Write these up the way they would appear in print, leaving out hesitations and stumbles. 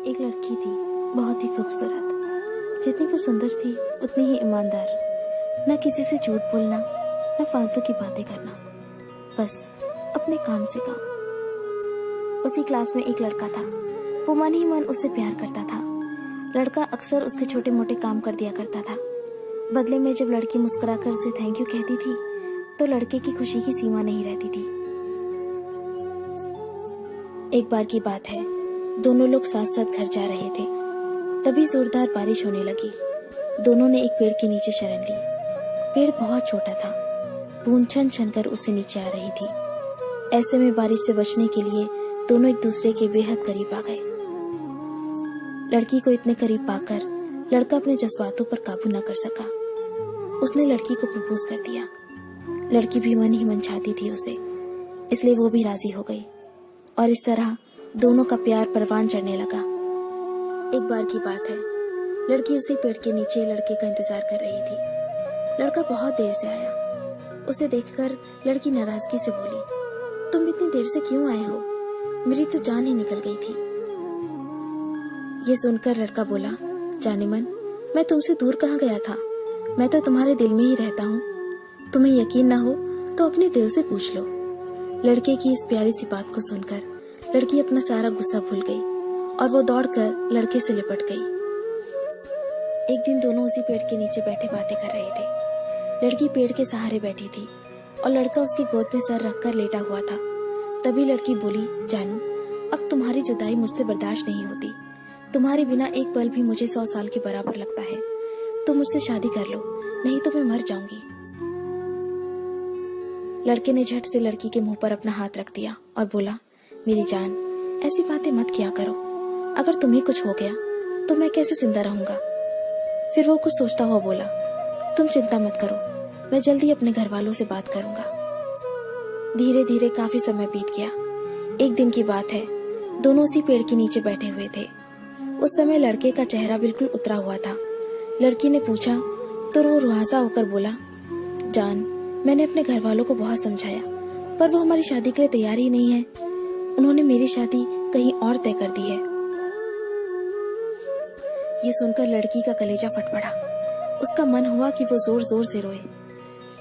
एक लड़की थी, बहुत ही खूबसूरत। जितनी वो सुंदर थी उतनी ही ईमानदार। न किसी से झूठ बोलना, न फालतू की बातें करना, बस अपने काम से काम। उसी क्लास में एक लड़का था। वो मन ही मन उससे प्यार करता था। लड़का अक्सर उसके छोटे मोटे काम कर दिया करता था। बदले में जब लड़की मुस्कुराकर उसे थैंक यू कहती थी तो लड़के की खुशी की सीमा नहीं रहती थी। एक बार की बात है, दोनों लोग साथ साथ घर जा रहे थे। तभी जोरदार बारिश होने लगी। दोनों ने एक पेड़ के नीचे शरण ली। पेड़ बहुत छोटा था, बूंद छन छन कर उससे नीचे आ रही थी। ऐसे में बारिश से बचने के लिए दोनों एक दूसरे के बेहद करीब आ गए। लड़की को इतने करीब पाकर लड़का अपने जज्बातों पर काबू न कर सका। उसने लड़की को प्रपोज कर दिया। लड़की भी मन ही मन चाहती थी उसे, इसलिए वो भी राजी हो गई और इस तरह दोनों का प्यार परवान चढ़ने लगा। एक बार की बात है, लड़की उसी पेड़ के नीचे लड़के का इंतजार कर रही थी। लड़का बहुत देर से आया। उसे देखकर लड़की नाराजगी से बोली, तुम इतनी देर से क्यों आए हो? मेरी तो जान ही निकल गई थी। ये सुनकर लड़का बोला, जाने मन, मैं तुमसे दूर कहाँ गया था? मैं तो तुम्हारे दिल में ही रहता हूँ। तुम्हें यकीन ना हो तो अपने दिल से पूछ लो। लड़के की इस प्यारी सी बात को सुनकर लड़की अपना सारा गुस्सा भूल गई और वो दौड़कर लड़के से लिपट गई। एक दिन दोनों उसी पेड़ के नीचे बैठे बातें कर रहे थे। लड़की पेड़ के सहारे बैठी थी और लड़का उसकी गोद में सर रखकर लेटा हुआ था। तभी लड़की बोली, जानू, अब तुम्हारी जुदाई मुझसे बर्दाश्त नहीं होती। तुम्हारे बिना एक पल भी मुझे 100 साल के बराबर लगता है। तुम मुझसे शादी कर लो, नहीं तो मैं मर जाऊंगी। लड़के ने झट से लड़की के मुंह पर अपना हाथ रख दिया और बोला, मेरी जान, ऐसी बातें मत किया करो। अगर तुम्हें कुछ हो गया तो मैं कैसे जिंदा रहूंगा? फिर वो कुछ सोचता हुआ बोला, तुम चिंता मत करो, मैं जल्दी अपने घर वालों से बात करूंगा। धीरे धीरे काफी समय बीत गया। एक दिन की बात है, दोनों उसी पेड़ के नीचे बैठे हुए थे। उस समय लड़के का चेहरा बिल्कुल उतरा हुआ था। लड़की ने पूछा तो वो रुआसा होकर बोला, जान, मैंने अपने घर वालों को बहुत समझाया, पर वो हमारी शादी के लिए तैयार ही नहीं है। उन्होंने मेरी शादी कहीं और तय कर दी है। ये सुनकर लड़की का कलेजा फट पड़ा। उसका मन हुआ कि वो जोर जोर से रोए,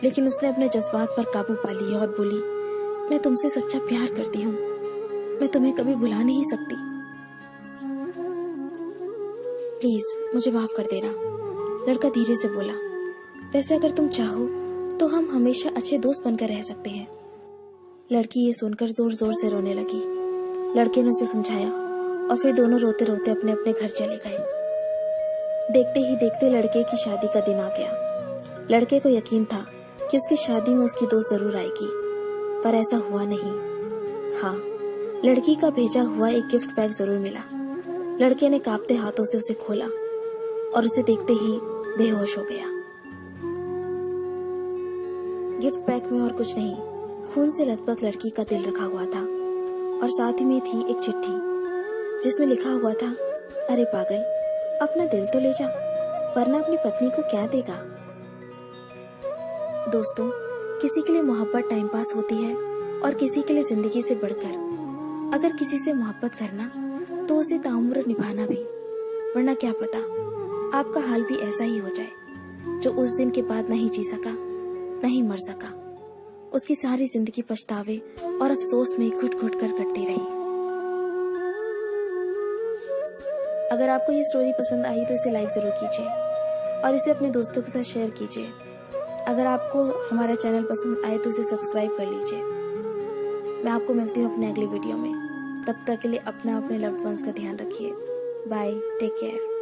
लेकिन उसने अपने जज्बात पर काबू पा लिया और बोली, मैं तुमसे सच्चा प्यार करती हूँ। मैं तुम्हें कभी भुला नहीं सकती। प्लीज मुझे माफ कर देना। लड़का धीरे से बोला, वैसे अगर तुम चाहो तो हम हमेशा अच्छे दोस्त बनकर रह सकते हैं। लड़की ये सुनकर जोर जोर से रोने लगी। लड़के ने उसे समझाया और फिर दोनों रोते रोते अपने अपने घर चले गए। देखते ही देखते लड़के की शादी का दिन आ गया। लड़के को यकीन था कि उसकी शादी में उसकी दोस्त जरूर आएगी, पर ऐसा हुआ नहीं। हाँ, लड़की का भेजा हुआ एक गिफ्ट पैक जरूर मिला। लड़के ने कांपते हाथों से उसे खोला और उसे देखते ही बेहोश हो गया। गिफ्ट पैक में और कुछ नहीं, खून से लथपथ लड़की का दिल रखा हुआ था और साथ ही में थी एक चिट्ठी जिसमें लिखा हुआ था, अरे पागल, अपना दिल तो ले जा, वरना अपनी पत्नी को क्या देगा। दोस्तों, किसी के लिए मोहब्बत टाइम पास होती है और किसी के लिए जिंदगी से बढ़कर। अगर किसी से मोहब्बत करना तो उसे ताउम्र निभाना भी, वरना क्या पता आपका हाल भी ऐसा ही हो जाए। जो उस दिन के बाद नहीं जी सका, नहीं मर सका, उसकी सारी जिंदगी पछतावे और अफसोस में घुट घुट कर कटती रही। अगर आपको ये स्टोरी पसंद आई तो इसे लाइक जरूर कीजिए और इसे अपने दोस्तों के साथ शेयर कीजिए। अगर आपको हमारा चैनल पसंद आए तो इसे सब्सक्राइब कर लीजिए। मैं आपको मिलती हूँ अपने अगले वीडियो में। तब तक के लिए अपना अपने लव्ड वंस का ध्यान रखिए। Bye, take care.